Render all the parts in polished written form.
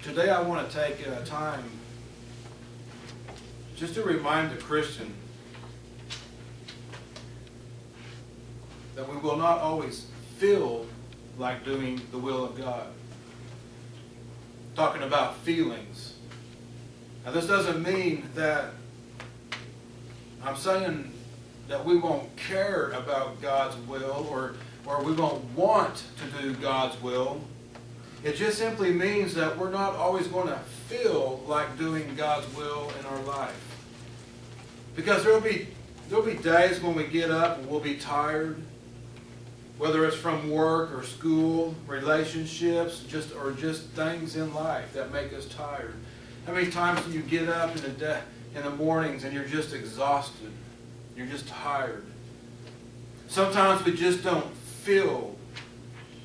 Today I want to take time just to remind the Christian that we will not always feel like doing the will of God. Talking about feelings. Now this doesn't mean that I'm saying that we won't care about God's will or we won't want to do God's will. It just simply means that we're not always going to feel like doing God's will in our life. Because there'll be days when we get up and we'll be tired, whether it's from work or school, relationships, or just things in life that make us tired. How many times do you get up in the mornings and you're just exhausted? You're just tired. Sometimes we just don't feel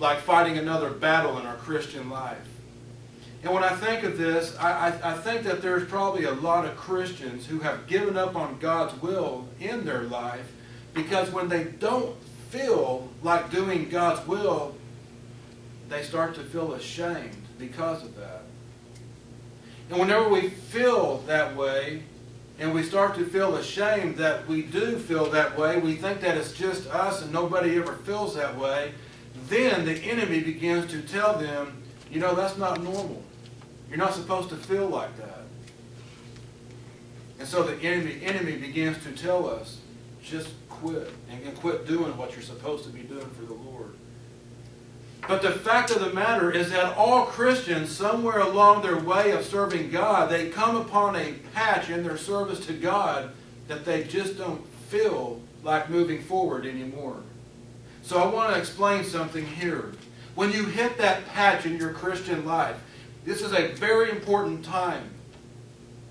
like fighting another battle in our Christian life. And when I think of this, I think that there's probably a lot of Christians who have given up on God's will in their life because when they don't feel like doing God's will, they start to feel ashamed because of that. And whenever we feel that way, and we start to feel ashamed that we do feel that way, we think that it's just us and nobody ever feels that way, then the enemy begins to tell them, you know, that's not normal. You're not supposed to feel like that. And so the enemy begins to tell us, just quit and quit doing what you're supposed to be doing for the Lord. But the fact of the matter is that all Christians, somewhere along their way of serving God, they come upon a patch in their service to God that they just don't feel like moving forward anymore. So I want to explain something here. When you hit that patch in your Christian life, this is a very important time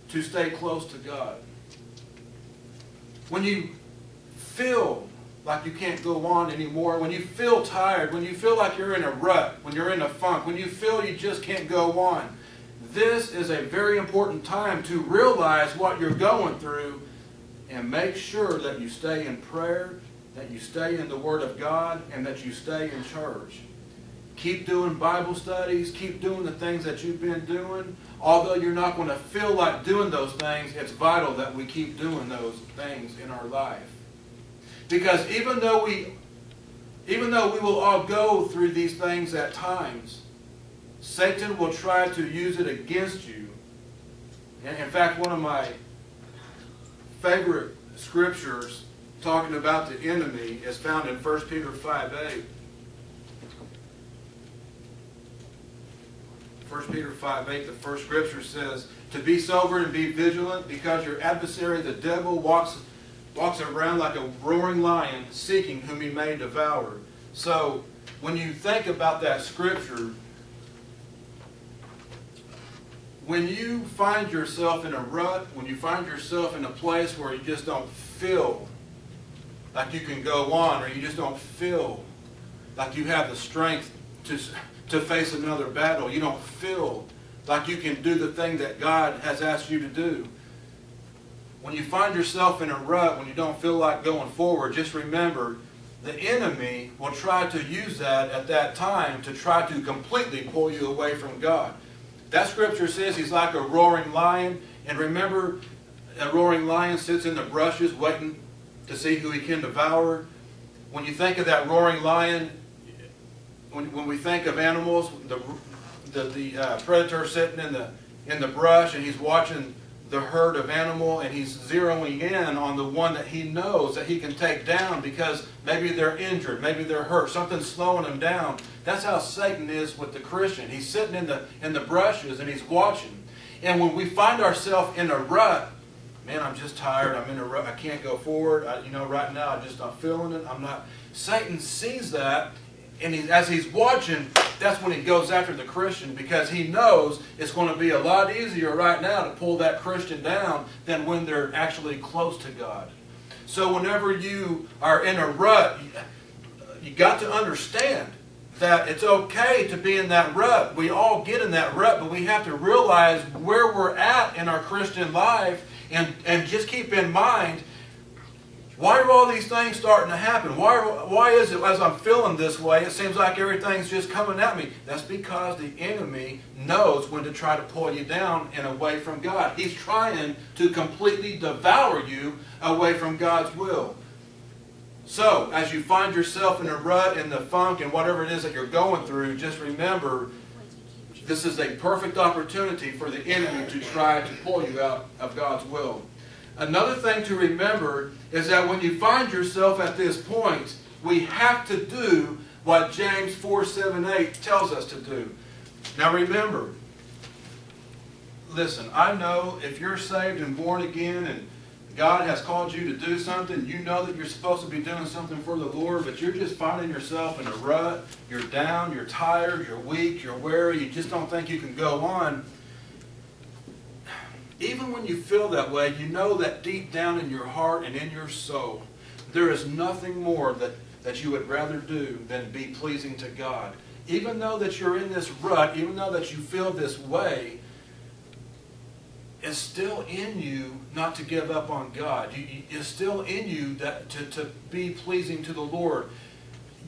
to stay close to God. When you feel like you can't go on anymore, when you feel tired, when you feel like you're in a rut, when you're in a funk, when you feel you just can't go on, this is a very important time to realize what you're going through and make sure that you stay in prayer, that you stay in the Word of God, and that you stay in church. Keep doing Bible studies, keep doing the things that you've been doing. Although you're not going to feel like doing those things, it's vital that we keep doing those things in our life. Because even though we will all go through these things at times, Satan will try to use it against you. And in fact, one of my favorite scriptures talking about the enemy is found in 1 Peter 5:8. 1 Peter 5:8, the first scripture says, to be sober and be vigilant, because your adversary, the devil, walks around like a roaring lion, seeking whom he may devour. So, when you think about that scripture, when you find yourself in a rut, when you find yourself in a place where you just don't feel like you can go on, or you just don't feel like you have the strength to face another battle, you don't feel like you can do the thing that God has asked you to do. When you find yourself in a rut, when you don't feel like going forward, just remember the enemy will try to use that at that time to try to completely pull you away from God. That scripture says he's like a roaring lion, and remember, a roaring lion sits in the brushes waiting to see who he can devour. When you think of that roaring lion, when we think of animals, the predator sitting in the brush, and he's watching the herd of animal, and he's zeroing in on the one that he knows that he can take down because maybe they're injured, maybe they're hurt, something's slowing them down. That's how Satan is with the Christian. He's sitting in the brushes and he's watching. And when we find ourselves in a rut, man, I'm just tired, I'm in a rut, I can't go forward, right now I'm just not feeling it, Satan sees that, and as he's watching, that's when he goes after the Christian, because he knows it's going to be a lot easier right now to pull that Christian down than when they're actually close to God. So whenever you are in a rut, you got to understand that it's okay to be in that rut. We all get in that rut, but we have to realize where we're at in our Christian life, and just keep in mind, Why are all these things starting to happen? Why is it as I'm feeling this way, it seems like everything's just coming at me? That's because the enemy knows when to try to pull you down and away from God. He's trying to completely devour you away from God's will. So, as you find yourself in a rut, in the funk, and whatever it is that you're going through, just remember, this is a perfect opportunity for the enemy to try to pull you out of God's will. Another thing to remember is that when you find yourself at this point, we have to do what James 4:7-8 tells us to do. Now remember, listen, I know if you're saved and born again and God has called you to do something, you know that you're supposed to be doing something for the Lord, but you're just finding yourself in a rut, you're down, you're tired, you're weak, you're weary, you just don't think you can go on. Even when you feel that way, you know that deep down in your heart and in your soul, there is nothing more that you would rather do than be pleasing to God. Even though that you're in this rut, even though that you feel this way, it's still in you not to give up on God. It's still in you to be pleasing to the Lord.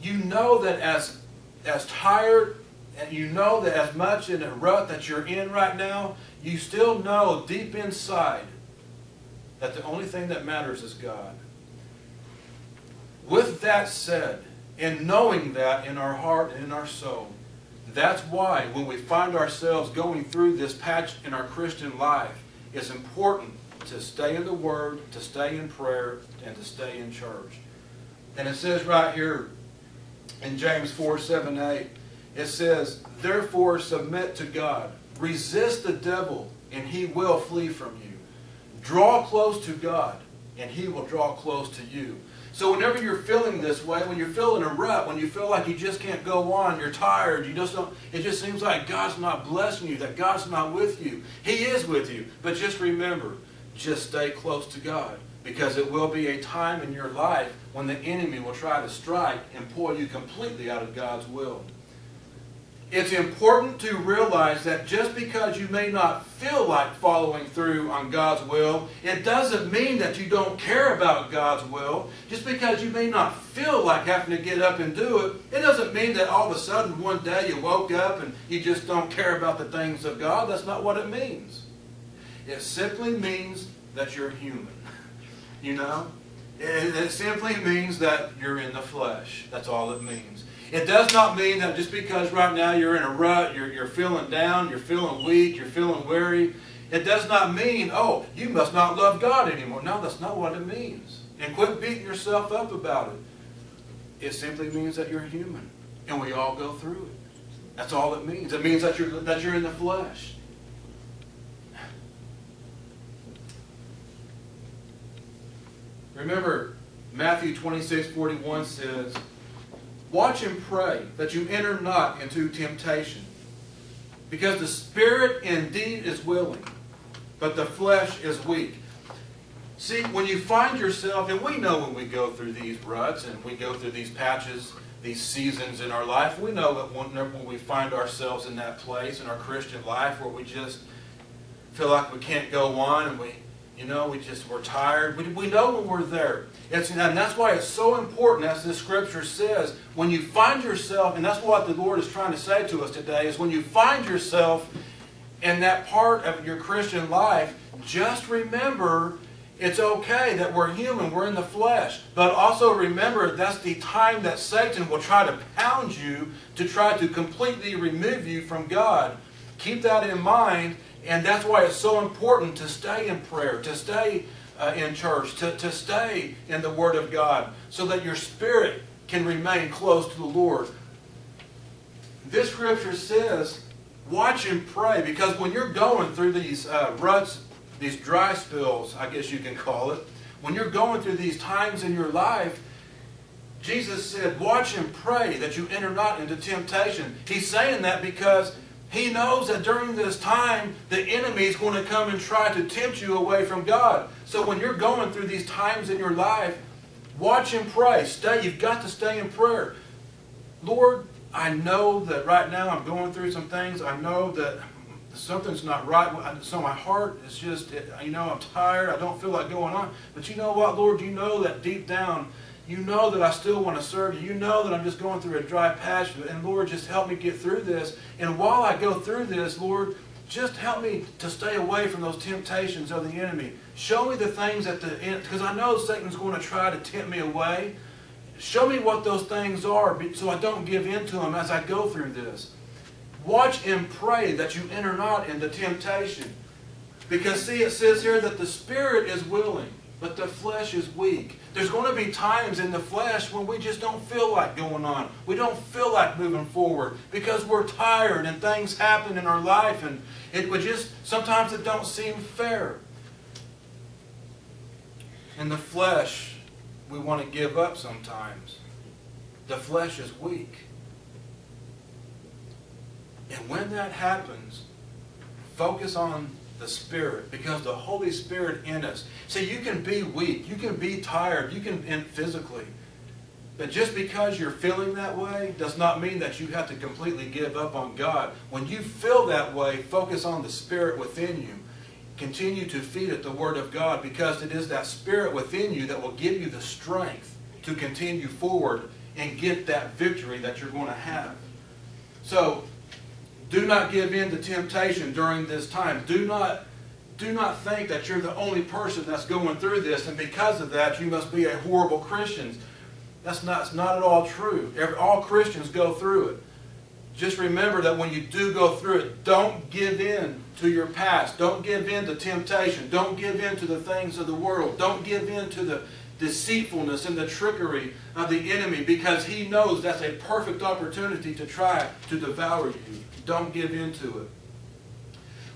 You know that as tired, and you know that as much in a rut that you're in right now, you still know deep inside that the only thing that matters is God. With that said, and knowing that in our heart and in our soul, that's why when we find ourselves going through this patch in our Christian life, it's important to stay in the Word, to stay in prayer, and to stay in church. And it says right here in James 4:7-8, it says, "Therefore submit to God. Resist the devil, and he will flee from you. Draw close to God, and he will draw close to you." So whenever you're feeling this way, when you're feeling a rut, when you feel like you just can't go on, you're tired, you just don't, it just seems like God's not blessing you, that God's not with you. He is with you. But just remember, just stay close to God, because it will be a time in your life when the enemy will try to strike and pull you completely out of God's will. It's important to realize that just because you may not feel like following through on God's will, it doesn't mean that you don't care about God's will. Just because you may not feel like having to get up and do it, it doesn't mean that all of a sudden one day you woke up and you just don't care about the things of God. That's not what it means. It simply means that you're human. You know? It simply means that you're in the flesh. That's all it means. It does not mean that just because right now you're in a rut, you're feeling down, you're feeling weak, you're feeling weary, it does not mean, oh, you must not love God anymore. No, that's not what it means. And quit beating yourself up about it. It simply means that you're human, and we all go through it. That's all it means. It means that you're in the flesh. Remember, Matthew 26:41 says, "Watch and pray that you enter not into temptation. Because the spirit indeed is willing, but the flesh is weak." See, when you find yourself, and we know when we go through these ruts and we go through these patches, these seasons in our life, we know that when we find ourselves in that place in our Christian life where we just feel like we can't go on and we're tired. We know when we're there. And that's why it's so important, as the Scripture says, when you find yourself, and that's what the Lord is trying to say to us today, is when you find yourself in that part of your Christian life, just remember it's okay that we're human, we're in the flesh. But also remember that's the time that Satan will try to pound you to try to completely remove you from God. Keep that in mind. And that's why it's so important to stay in prayer, to stay in church, to stay in the Word of God, so that your spirit can remain close to the Lord. This Scripture says, watch and pray, because when you're going through these ruts, these dry spells, I guess you can call it, when you're going through these times in your life, Jesus said, watch and pray that you enter not into temptation. He's saying that because He knows that during this time, the enemy is going to come and try to tempt you away from God. So when you're going through these times in your life, watch and pray. You've got to stay in prayer. Lord, I know that right now I'm going through some things. I know that something's not right. So my heart is just, I'm tired. I don't feel like going on. But you know what, Lord? You know that deep down, you know that I still want to serve you. You know that I'm just going through a dry patch. And Lord, just help me get through this. And while I go through this, Lord, just help me to stay away from those temptations of the enemy. Show me the things at the end, because I know Satan's going to try to tempt me away. Show me what those things are so I don't give in to them as I go through this. Watch and pray that you enter not into temptation. Because see, it says here that the spirit is willing, but the flesh is weak. There's going to be times in the flesh when we just don't feel like going on. We don't feel like moving forward because we're tired and things happen in our life and sometimes it don't seem fair. In the flesh, we want to give up sometimes. The flesh is weak. And when that happens, focus on the Spirit, because the Holy Spirit in us. See, you can be weak, you can be tired, you can physically. But just because you're feeling that way does not mean that you have to completely give up on God. When you feel that way, focus on the Spirit within you. Continue to feed it the Word of God, because it is that Spirit within you that will give you the strength to continue forward and get that victory that you're going to have. So, do not give in to temptation during this time. Do not think that you're the only person that's going through this, and because of that, you must be a horrible Christian. That's not at all true. All Christians go through it. Just remember that when you do go through it, don't give in to your past. Don't give in to temptation. Don't give in to the things of the world. Don't give in to the deceitfulness and the trickery of the enemy, because he knows that's a perfect opportunity to try to devour you. Don't give in to it.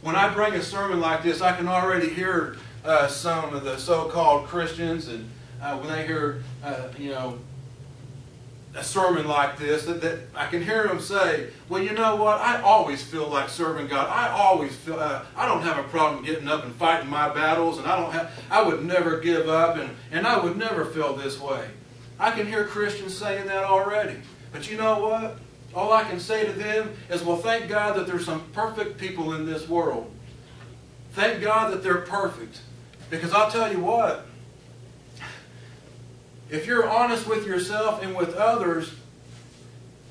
When I bring a sermon like this, I can already hear some of the so-called Christians, and when they hear, a sermon like this, that I can hear them say, well, you know what, I always feel like serving God. I always feel, I don't have a problem getting up and fighting my battles, and I would never give up, and I would never feel this way. I can hear Christians saying that already. But you know what? All I can say to them is, well, thank God that there's some perfect people in this world. Thank God that they're perfect. Because I'll tell you what, if you're honest with yourself and with others,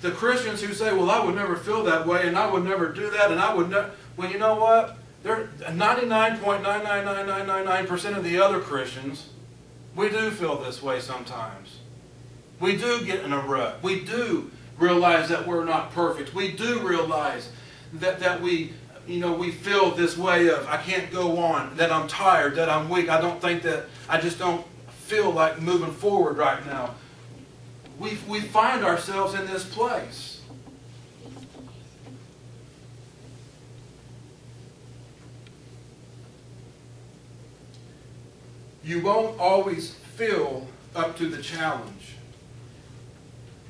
the Christians who say, well, I would never feel that way, and I would never do that, and I would never, well, you know what? 99.99999% of the other Christians, we do feel this way sometimes. We do get in a rut. We do realize that we're not perfect. We do realize that we feel this way of, I can't go on, that I'm tired, that I'm weak. I just don't feel like moving forward right now. We find ourselves in this place. You won't always feel up to the challenge.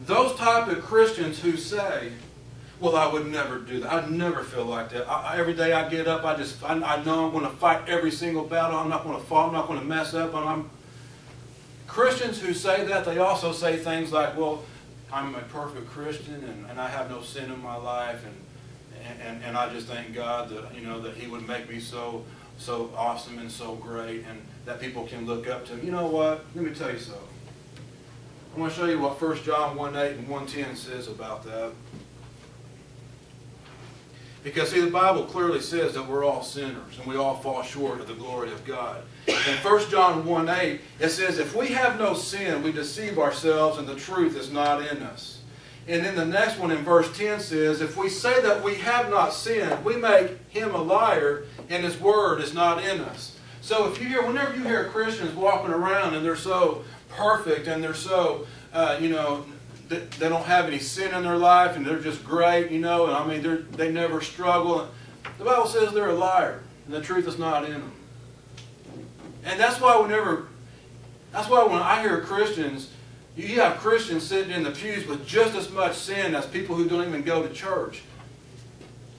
Those type of Christians who say, well, I would never do that. I'd never feel like that. Every day I get up, I know I'm going to fight every single battle. I'm not going to fall. I'm not going to mess up. Christians who say that, they also say things like, well, I'm a perfect Christian and I have no sin in my life, and I just thank God that that He would make me so awesome and so great, and that people can look up to me. You know what? Let me tell you something. I want to show you what 1 John 1:8 and 1:10 says about that. Because, see, the Bible clearly says that we're all sinners and we all fall short of the glory of God. In 1 John 1:8, it says, if we have no sin, we deceive ourselves and the truth is not in us. And then the next one in verse 10 says, if we say that we have not sinned, we make Him a liar and His word is not in us. So whenever you hear Christians walking around and they're so perfect and they're so, they don't have any sin in their life and they're just great, and they never struggle. The Bible says they're a liar and the truth is not in them. And that's why when I hear Christians, you have Christians sitting in the pews with just as much sin as people who don't even go to church.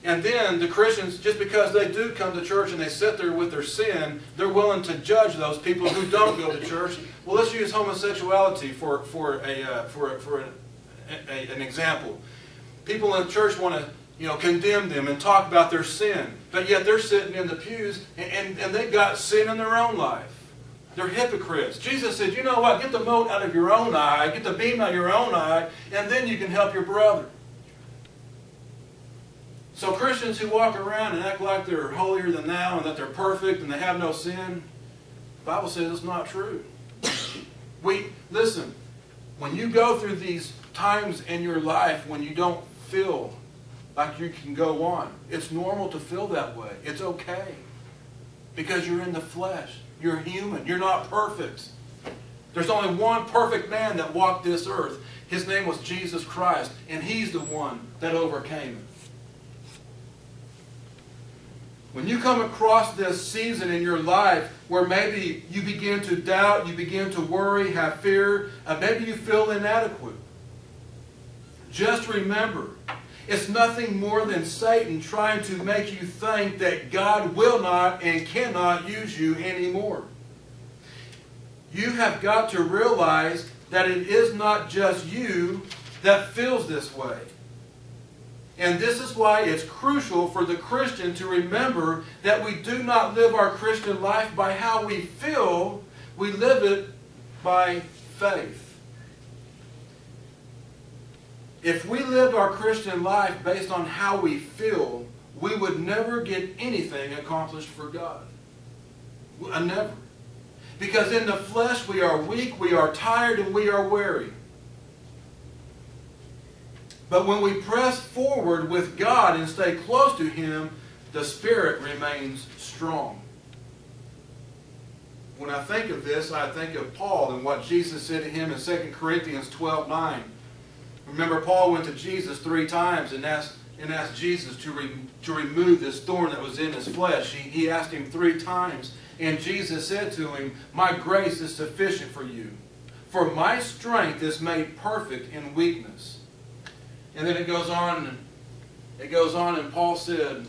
And then the Christians, just because they do come to church and they sit there with their sin, they're willing to judge those people who don't go to church. Well, let's use homosexuality for an example. People in the church want to condemn them and talk about their sin. But yet they're sitting in the pews and they've got sin in their own life. They're hypocrites. Jesus said, you know what? Get the mote out of your own eye, get the beam out of your own eye, and then you can help your brother. So Christians who walk around and act like they're holier than thou and that they're perfect and they have no sin, the Bible says it's not true. Listen, when you go through these times in your life when you don't feel like you can go on, it's normal to feel that way. It's okay. Because you're in the flesh. You're human. You're not perfect. There's only one perfect man that walked this earth. His name was Jesus Christ, and He's the one that overcame it. When you come across this season in your life where maybe you begin to doubt, you begin to worry, have fear, maybe you feel inadequate, just remember, it's nothing more than Satan trying to make you think that God will not and cannot use you anymore. You have got to realize that it is not just you that feels this way. And this is why it's crucial for the Christian to remember that we do not live our Christian life by how we feel, we live it by faith. If we lived our Christian life based on how we feel, we would never get anything accomplished for God. Never. Because in the flesh we are weak, we are tired, and we are weary. But when we press forward with God and stay close to Him, the Spirit remains strong. When I think of this, I think of Paul and what Jesus said to him in 2 Corinthians 12:9. Remember, Paul went to Jesus 3 times and asked Jesus to remove this thorn that was in his flesh. He asked Him 3 times, and Jesus said to him, "My grace is sufficient for you, for my strength is made perfect in weakness." And then it goes on, and Paul said,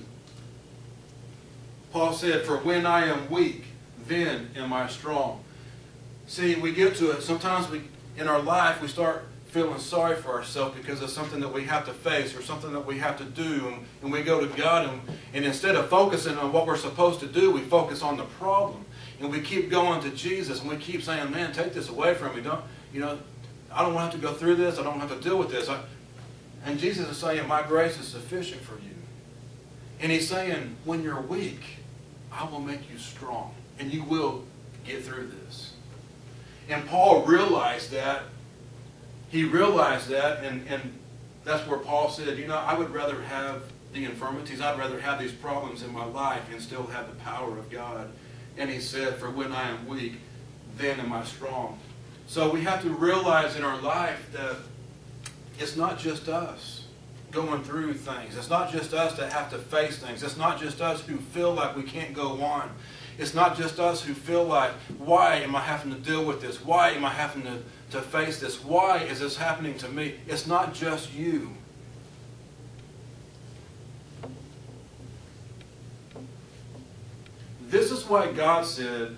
"For when I am weak, then am I strong." See, we get to it. Sometimes in our life, we start feeling sorry for ourselves because of something that we have to face or something that we have to do. And we go to God, and instead of focusing on what we're supposed to do, we focus on the problem. And we keep going to Jesus, and we keep saying, "Man, take this away from me. I don't want to have to go through this. I don't have to deal with this." And Jesus is saying, "My grace is sufficient for you." And He's saying, when you're weak, I will make you strong. And you will get through this. And Paul realized that. He realized that, and that's where Paul said, I would rather have the infirmities, I'd rather have these problems in my life and still have the power of God. And he said, "For when I am weak, then am I strong." So we have to realize in our life that it's not just us going through things. It's not just us that have to face things. It's not just us who feel like we can't go on. It's not just us who feel like, why am I having to deal with this? Why am I having to face this? Why is this happening to me? It's not just you. This is why God said,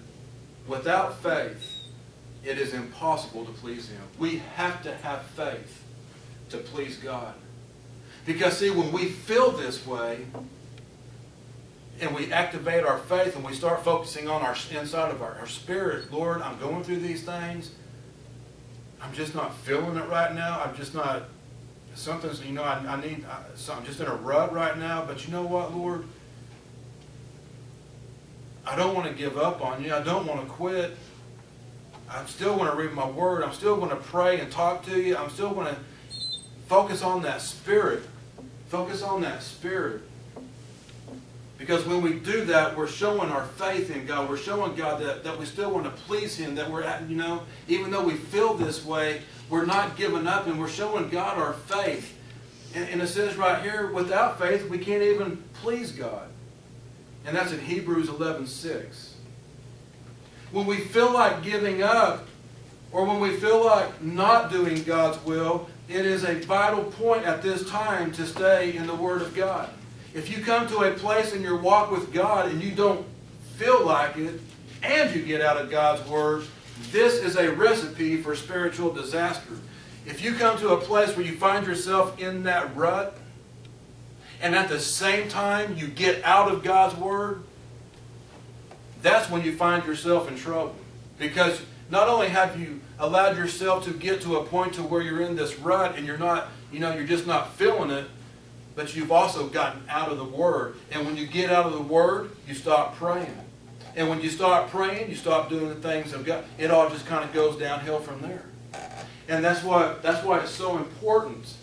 without faith, it is impossible to please Him. We have to have faith to please God. Because see, when we feel this way, and we activate our faith and we start focusing on our inside of our spirit, Lord, I'm going through these things. I'm just not feeling it right now. I'm just not, something's, I'm just in a rut right now. But you know what, Lord? I don't want to give up on you. I don't want to quit. I still want to read my word. I'm still going to pray and talk to you. I'm still going to focus on that spirit. Focus on that spirit. Because when we do that, we're showing our faith in God. We're showing God that we still want to please Him. That we're, even though we feel this way, we're not giving up, and we're showing God our faith. And it says right here, without faith, we can't even please God. And that's in Hebrews 11:6. When we feel like giving up, or when we feel like not doing God's will, it is a vital point at this time to stay in the Word of God. If you come to a place in your walk with God and you don't feel like it, and you get out of God's Word, this is a recipe for spiritual disaster. If you come to a place where you find yourself in that rut, and at the same time you get out of God's Word, that's when you find yourself in trouble. Because not only have you allowed yourself to get to a point to where you're in this rut and you're not, you're just not feeling it, but you've also gotten out of the Word. And when you get out of the Word, you stop praying. And when you start praying, you stop doing the things of God. It all just kind of goes downhill from there. And that's why it's so important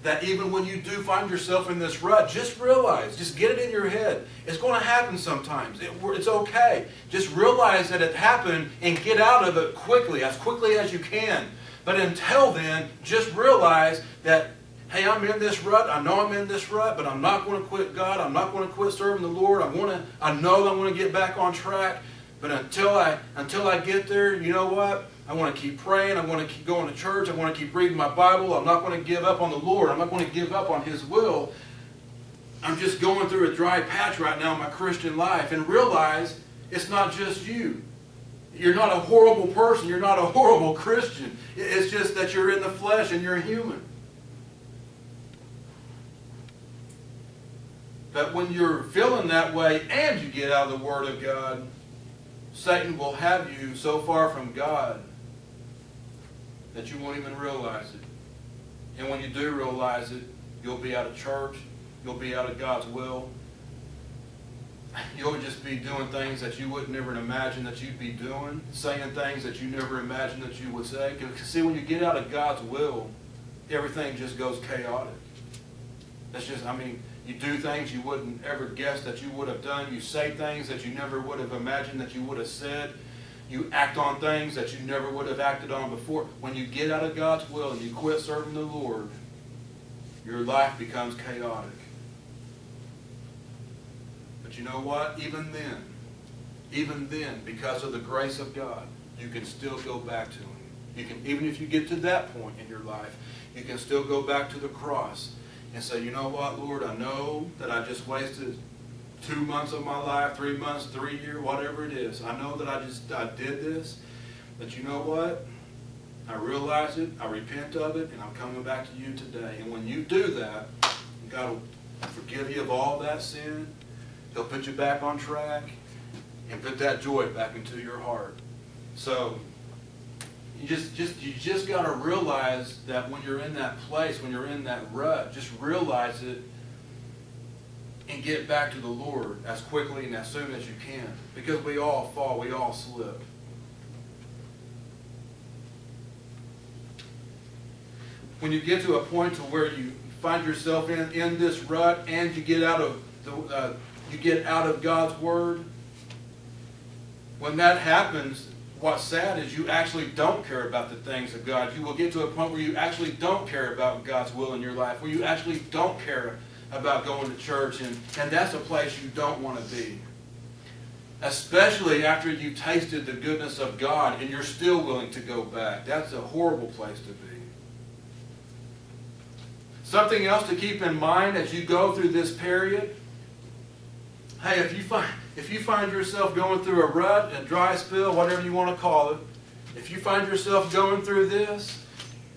that even when you do find yourself in this rut, just realize, just get it in your head. It's going to happen sometimes. It's okay. Just realize that it happened and get out of it quickly as you can. But until then, just realize that, hey, I'm in this rut. I know I'm in this rut, but I'm not going to quit God. I'm not going to quit serving the Lord. I know that I'm going to get back on track. But until I get there, you know what? I want to keep praying. I want to keep going to church. I want to keep reading my Bible. I'm not going to give up on the Lord. I'm not going to give up on His will. I'm just going through a dry patch right now in my Christian life. And realize it's not just you. You're not a horrible person. You're not a horrible Christian. It's just that you're in the flesh and you're human. But when you're feeling that way and you get out of the Word of God, Satan will have you so far from God that you won't even realize it. And when you do realize it, you'll be out of church. You'll be out of God's will. You'll just be doing things that you wouldn't ever imagine that you'd be doing. Saying things that you never imagined that you would say. Because see, when you get out of God's will, everything just goes chaotic. That's just, you do things you wouldn't ever guess that you would have done. You say things that you never would have imagined that you would have said. You act on things that you never would have acted on before. When you get out of God's will and you quit serving the Lord, your life becomes chaotic. But you know what? Even then, because of the grace of God, you can still go back to Him. You can, even if you get to that point in your life, you can still go back to the cross and say, you know what, Lord, I know that I just wasted 2 months of my life, 3 months, 3 years, whatever it is. I know that I did this, but you know what? I realize it, I repent of it, and I'm coming back to you today. And when you do that, God will forgive you of all that sin. He'll put you back on track and put that joy back into your heart. So you just got to realize that when you're in that place, when you're in that rut, just realize it and get back to the Lord as quickly and as soon as you can. Because we all fall, we all slip. When you get to a point to where you find yourself in this rut and you get out of God's Word, when that happens, what's sad is you actually don't care about the things of God. You will get to a point where you actually don't care about God's will in your life, where you actually don't care about going to church, and that's a place you don't want to be. Especially after you've tasted the goodness of God and you're still willing to go back. That's a horrible place to be. Something else to keep in mind as you go through this period. Hey, if you find yourself going through a rut, a dry spell, whatever you want to call it, if you find yourself going through this,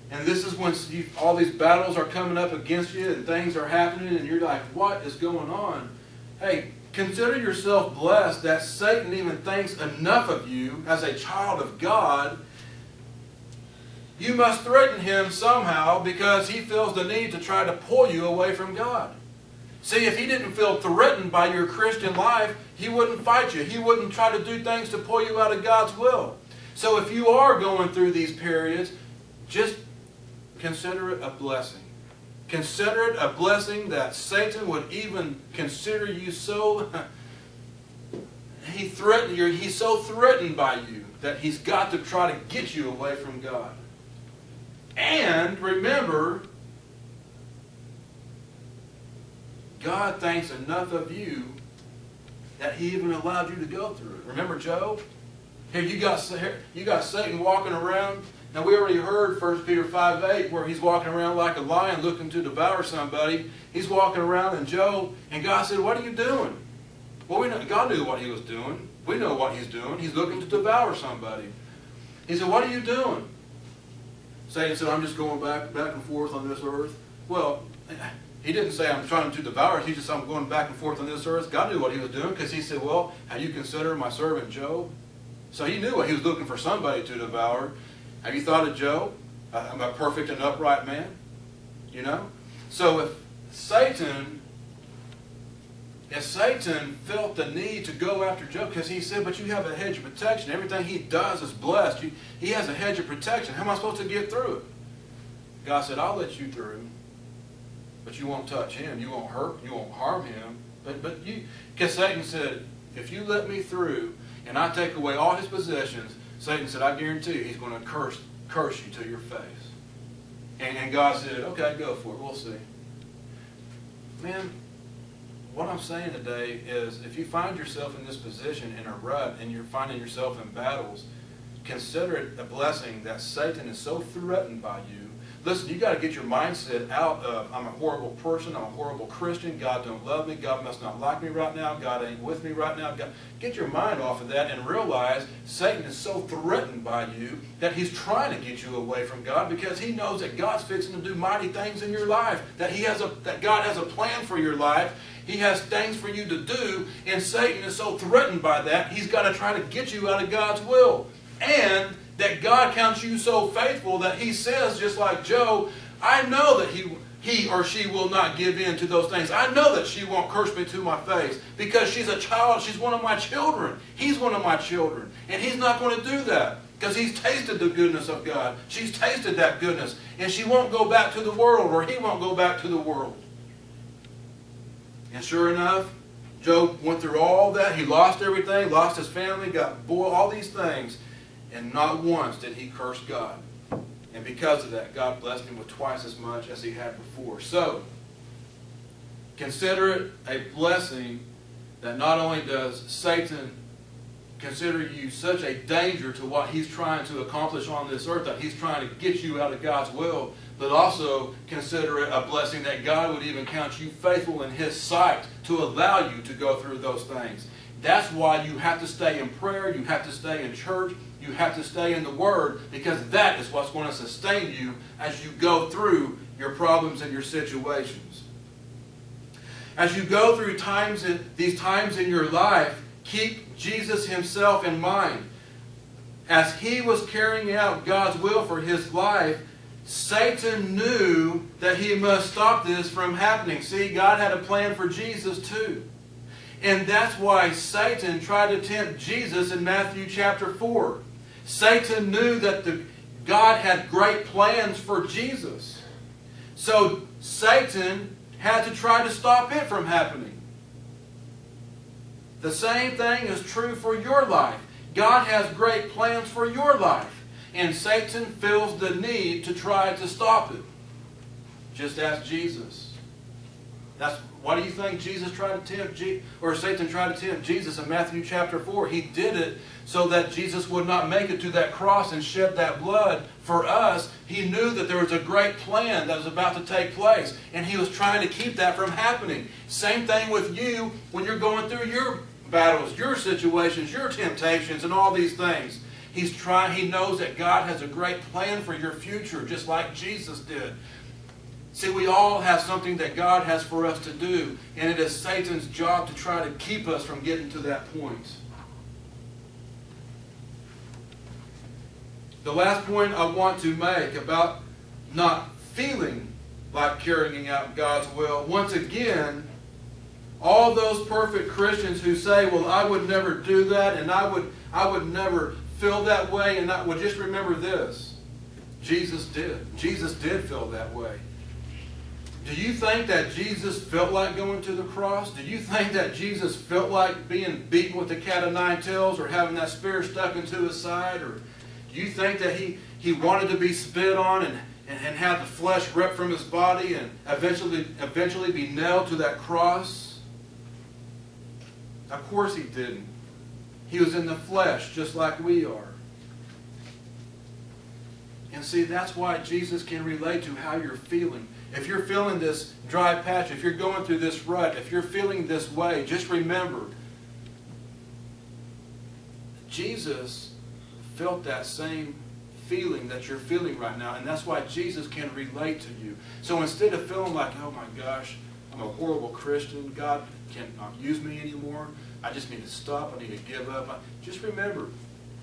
and this is when all these battles are coming up against you and things are happening and you're like, what is going on? Hey, consider yourself blessed that Satan even thinks enough of you as a child of God. You must threaten him somehow because he feels the need to try to pull you away from God. See, if he didn't feel threatened by your Christian life, he wouldn't fight you. He wouldn't try to do things to pull you out of God's will. So if you are going through these periods, just consider it a blessing. Consider it a blessing that Satan would even consider you so... He's so threatened by you that he's got to try to get you away from God. And remember, God thinks enough of you that He even allowed you to go through it. Remember Job? Here you got Satan walking around. Now we already heard 1 Peter 5:8 where he's walking around like a lion looking to devour somebody. He's walking around and Job, and God said, what are you doing? Well, God knew what he was doing. We know what he's doing. He's looking to devour somebody. He said, what are you doing? Satan said, I'm just going back and forth on this earth. Well, he didn't say, I'm trying to devour. He just said, I'm going back and forth on this earth. God knew what he was doing, because he said, well, have you considered my servant Job? So he knew what he was looking for, somebody to devour. Have you thought of Job? I'm a perfect and upright man. You know? So if Satan felt the need to go after Job, because he said, but you have a hedge of protection. Everything he does is blessed. He has a hedge of protection. How am I supposed to get through it? God said, I'll let you through, but you won't touch him. You won't hurt. You won't harm him. Because Satan said, if you let me through and I take away all his possessions, Satan said, I guarantee you he's going to curse you to your face. And God said, okay, go for it. We'll see. Man, what I'm saying today is, if you find yourself in this position, in a rut, and you're finding yourself in battles, consider it a blessing that Satan is so threatened by you. Listen, you got to get your mindset out of, I'm a horrible person, I'm a horrible Christian, God don't love me, God must not like me right now, God ain't with me right now. Get your mind off of that and realize Satan is so threatened by you that he's trying to get you away from God, because he knows that God's fixing to do mighty things in your life, that God has a plan for your life. He has things for you to do, and Satan is so threatened by that, he's got to try to get you out of God's will. And that God counts you so faithful that he says, just like Job, I know that he or she will not give in to those things. I know that she won't curse me to my face, because she's a child. She's one of my children. He's one of my children. And he's not going to do that, because he's tasted the goodness of God. She's tasted that goodness. And she won't go back to the world, or he won't go back to the world. And sure enough, Job went through all that. He lost everything, lost his family, got boiled, all these things. And not once did he curse God. And because of that, God blessed him with twice as much as he had before. So, consider it a blessing that not only does Satan consider you such a danger to what he's trying to accomplish on this earth, that he's trying to get you out of God's will, but also consider it a blessing that God would even count you faithful in his sight to allow you to go through those things. That's why you have to stay in prayer, you have to stay in church, you have to stay in the Word, because that is what's going to sustain you as you go through your problems and your situations. As you go through these times in your life, keep Jesus himself in mind. As he was carrying out God's will for his life, Satan knew that he must stop this from happening. See, God had a plan for Jesus too. And that's why Satan tried to tempt Jesus in Matthew chapter 4. Satan knew that God had great plans for Jesus. So Satan had to try to stop it from happening. The same thing is true for your life. God has great plans for your life. And Satan feels the need to try to stop it. Just ask Jesus. Why do you think Jesus tried to tempt Satan tried to tempt Jesus in Matthew chapter 4? He did it so that Jesus would not make it to that cross and shed that blood for us. He knew that there was a great plan that was about to take place, and he was trying to keep that from happening. Same thing with you when you're going through your battles, your situations, your temptations, and all these things. He knows that God has a great plan for your future, just like Jesus did. See, we all have something that God has for us to do, and it is Satan's job to try to keep us from getting to that point. The last point I want to make about not feeling like carrying out God's will, once again, all those perfect Christians who say, well, I would never do that, and I would never feel that way, and well, just remember this. Jesus did. Jesus did feel that way. Do you think that Jesus felt like going to the cross? Do you think that Jesus felt like being beaten with the cat of nine tails, or having that spear stuck into his side? Or do you think that he wanted to be spit on and have the flesh ripped from his body and eventually be nailed to that cross? Of course he didn't. He was in the flesh just like we are. And see, that's why Jesus can relate to how you're feeling. If you're feeling this dry patch, if you're going through this rut, if you're feeling this way, just remember, Jesus felt that same feeling that you're feeling right now. And that's why Jesus can relate to you. So instead of feeling like, oh my gosh, I'm a horrible Christian, God cannot use me anymore, I just need to stop, I need to give up. Just remember,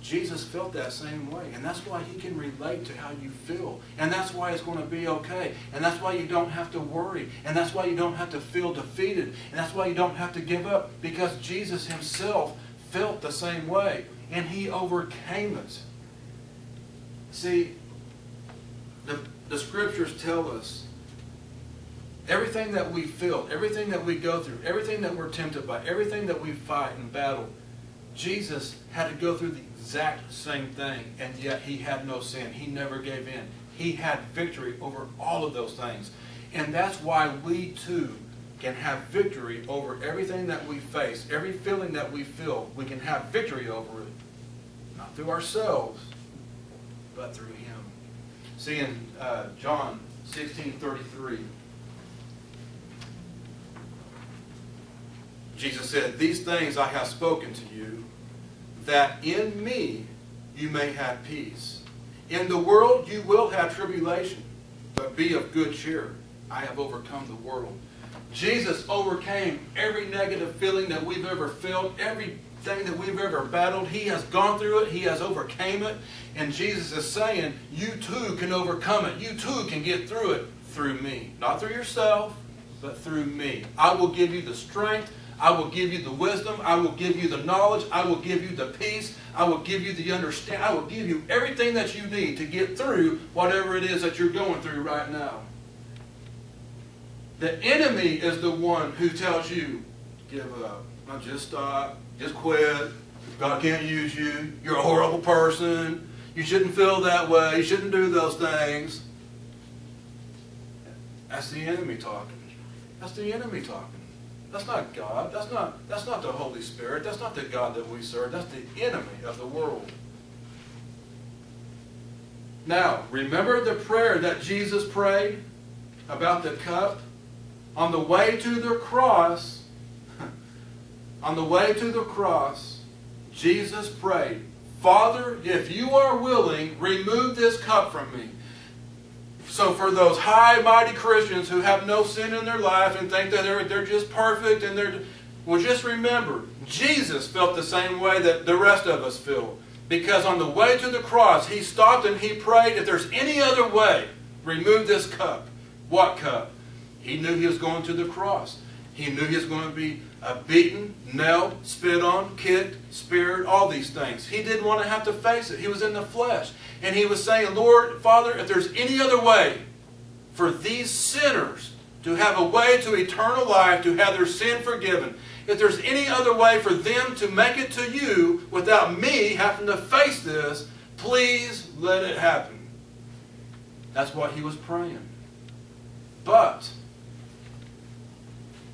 Jesus felt that same way. And that's why he can relate to how you feel. And that's why it's going to be okay. And that's why you don't have to worry. And that's why you don't have to feel defeated. And that's why you don't have to give up. Because Jesus himself felt the same way. And he overcame it. See, the scriptures tell us everything that we feel, everything that we go through, everything that we're tempted by, everything that we fight and battle, Jesus had to go through the exact same thing, and yet he had no sin. He never gave in. He had victory over all of those things. And that's why we too can have victory over everything that we face, every feeling that we feel. We can have victory over it. Not through ourselves, but through him. See in John 16:33, Jesus said, "These things I have spoken to you, that in me you may have peace. In the world you will have tribulation, but be of good cheer. I have overcome the world." Jesus overcame every negative feeling that we've ever felt, everything that we've ever battled. He has gone through it. He has overcame it. And Jesus is saying, you too can overcome it. You too can get through it through me. Not through yourself, but through me. I will give you the strength. I will give you the wisdom. I will give you the knowledge. I will give you the peace. I will give you the understanding. I will give you everything that you need to get through whatever it is that you're going through right now. The enemy is the one who tells you, give up. Now just stop. Just quit. God can't use you. You're a horrible person. You shouldn't feel that way. You shouldn't do those things. That's the enemy talking. That's the enemy talking. That's not God. That's not the Holy Spirit. That's not the God that we serve. That's the enemy of the world. Now, remember the prayer that Jesus prayed about the cup? On the way to the cross, Jesus prayed, "Father, if you are willing, remove this cup from me." So for those high, mighty Christians who have no sin in their life and think that they're just perfect, well, just remember, Jesus felt the same way that the rest of us feel. Because on the way to the cross, he stopped and he prayed, if there's any other way, remove this cup. What cup? He knew he was going to the cross. He knew he was going to be beaten, nailed, spit on, kicked, speared, all these things. He didn't want to have to face it. He was in the flesh. And he was saying, Lord, Father, if there's any other way for these sinners to have a way to eternal life, to have their sin forgiven, if there's any other way for them to make it to you without me having to face this, please let it happen. That's what he was praying. But,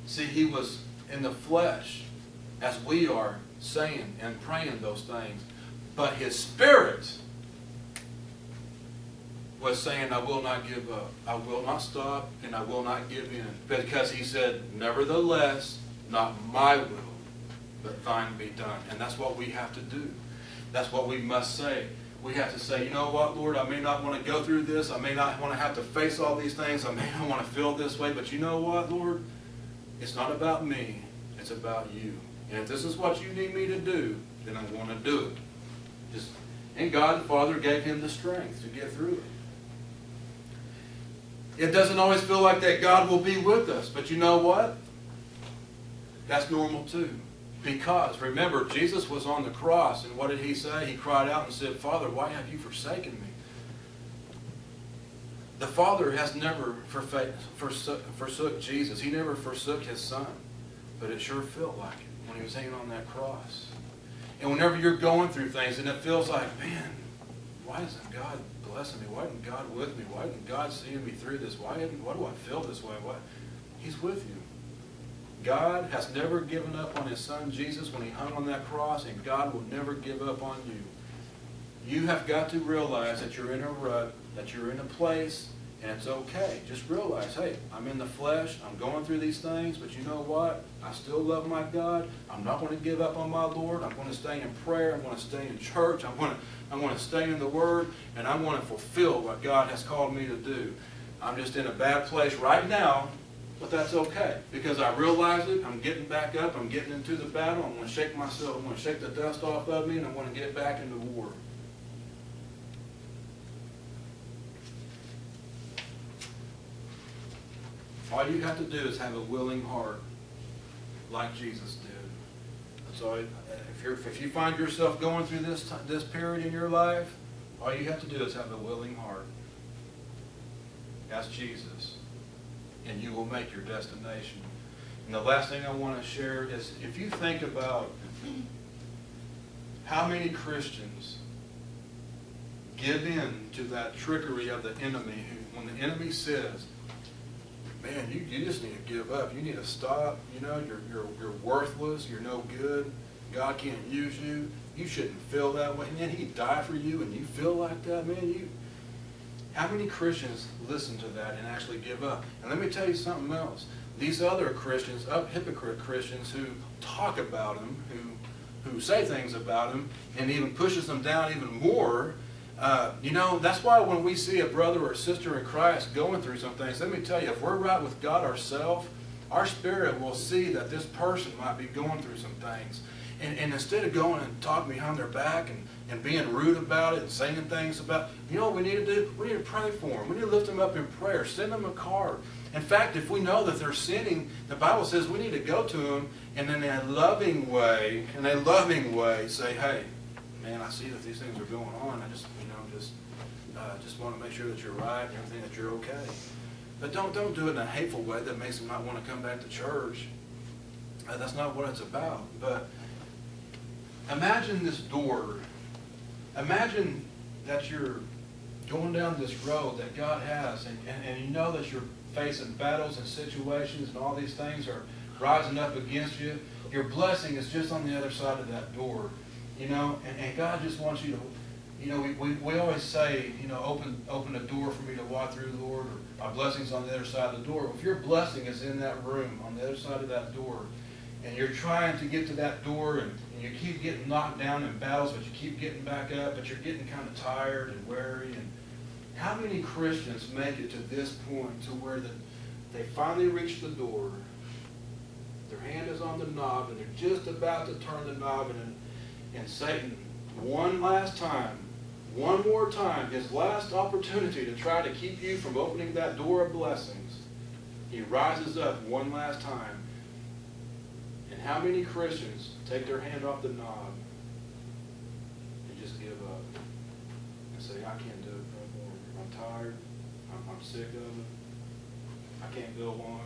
see, he was in the flesh, as we are saying and praying those things. But his spirit was saying, I will not give up. I will not stop, and I will not give in. Because he said, nevertheless, not my will, but thine be done. And that's what we have to do. That's what we must say. We have to say, you know what, Lord, I may not want to go through this. I may not want to have to face all these things. I may not want to feel this way. But you know what, Lord? It's not about me. It's about you. And if this is what you need me to do, then I'm going to do it. And God the Father gave him the strength to get through it. It doesn't always feel like that God will be with us. But you know what? That's normal too. Because, remember, Jesus was on the cross, and what did he say? He cried out and said, Father, why have you forsaken me? The Father has never forsook Jesus. He never forsook his Son. But it sure felt like it when he was hanging on that cross. And whenever you're going through things and it feels like, man, why isn't God blessing me? Why isn't God with me? Why isn't God seeing me through this? Why do I feel this way? He's with you. God has never given up on his Son Jesus when he hung on that cross, and God will never give up on you. You have got to realize that you're in a rut, that you're in a place, And it's okay. Just realize, hey, I'm in the flesh. I'm going through these things. But you know what? I still love my God. I'm not going to give up on my Lord. I'm going to stay in prayer. I'm going to stay in church. I'm going to stay in the Word. And I'm going to fulfill what God has called me to do. I'm just in a bad place right now. But that's okay. Because I realize it. I'm getting back up. I'm getting into the battle. I'm going to shake myself. I'm going to shake the dust off of me. And I'm going to get back into war. All you have to do is have a willing heart, like Jesus did. So if you find yourself going through this period in your life, all you have to do is have a willing heart. Ask Jesus, and you will make your destination. And the last thing I want to share is, if you think about how many Christians give in to that trickery of the enemy, when the enemy says, man, you just need to give up. You need to stop. You know, you're worthless. You're no good. God can't use you. You shouldn't feel that way. And then He died for you, and you feel like that, man. How many Christians listen to that and actually give up? And let me tell you something else. These other Christians, hypocrite Christians, who talk about Him, who say things about Him, and even pushes them down even more. That's why when we see a brother or sister in Christ going through some things, let me tell you, if we're right with God ourselves, our spirit will see that this person might be going through some things. And instead of going and talking behind their back and being rude about it and saying things about, you know what we need to do? We need to pray for them. We need to lift them up in prayer. Send them a card. In fact, if we know that they're sinning, the Bible says we need to go to them and in a loving way, say, hey, man, I see that these things are going on. I just want to make sure that you're right and everything, that you're okay. But don't do it in a hateful way that makes them not want to come back to church. That's not what it's about. But imagine this door. Imagine that you're going down this road that God has, and you know that you're facing battles and situations, and all these things are rising up against you. Your blessing is just on the other side of that door. And God just wants you to, we always say, open the door for me to walk through, Lord, or my blessing's on the other side of the door. If your blessing is in that room, on the other side of that door, and you're trying to get to that door, and you keep getting knocked down in battles, but you keep getting back up, but you're getting kind of tired and weary. And how many Christians make it to this point to where they finally reach the door, their hand is on the knob, and they're just about to turn the knob, and Satan, one more time, his last opportunity to try to keep you from opening that door of blessings, he rises up one last time. And how many Christians take their hand off the knob and just give up and say, I can't do it no more. I'm tired. I'm sick of it. I can't go on.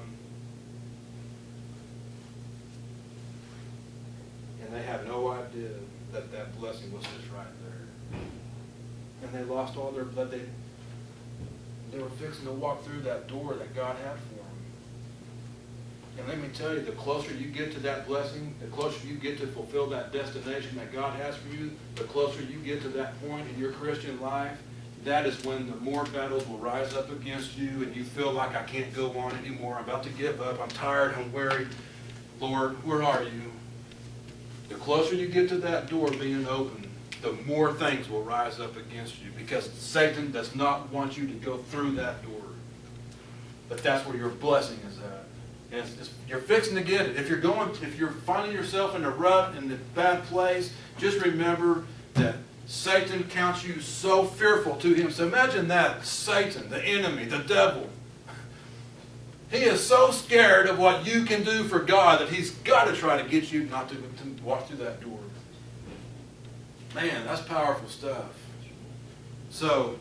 And they have no idea that that blessing was just right there. And they lost all their blood. They were fixing to walk through that door that God had for them. And let me tell you, the closer you get to that blessing, the closer you get to fulfill that destination that God has for you, the closer you get to that point in your Christian life, that is when the more battles will rise up against you, and you feel like, I can't go on anymore. I'm about to give up. I'm tired. I'm weary. Lord, where are you? The closer you get to that door being open, the more things will rise up against you, because Satan does not want you to go through that door. But that's where your blessing is at. And you're fixing to get it. If you're finding yourself in a rut, in a bad place, just remember that Satan counts you so fearful to him. So imagine that, Satan, the enemy, the devil. He is so scared of what you can do for God that he's got to try to get you not to walk through that door. Man, that's powerful stuff. So,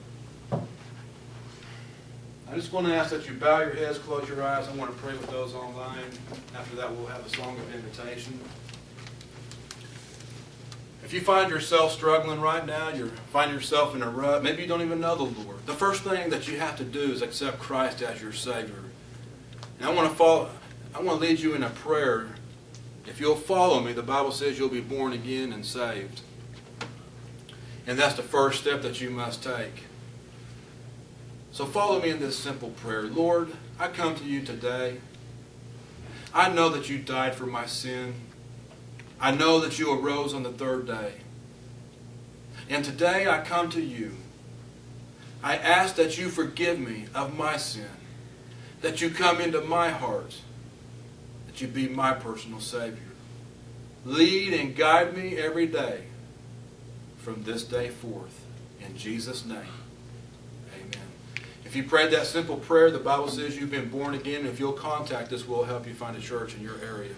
I just want to ask that you bow your heads, close your eyes. I want to pray with those online. After that, we'll have a song of invitation. If you find yourself struggling right now, you find yourself in a rut, maybe you don't even know the Lord, the first thing that you have to do is accept Christ as your Savior. And I want to lead you in a prayer. If you'll follow me, the Bible says you'll be born again and saved. And that's the first step that you must take. So follow me in this simple prayer. Lord, I come to you today. I know that you died for my sin. I know that you arose on the third day. And today I come to you. I ask that you forgive me of my sin, that you come into my heart, that you be my personal Savior. Lead and guide me every day from this day forth. In Jesus' name, amen. If you prayed that simple prayer, the Bible says you've been born again. If you'll contact us, we'll help you find a church in your area.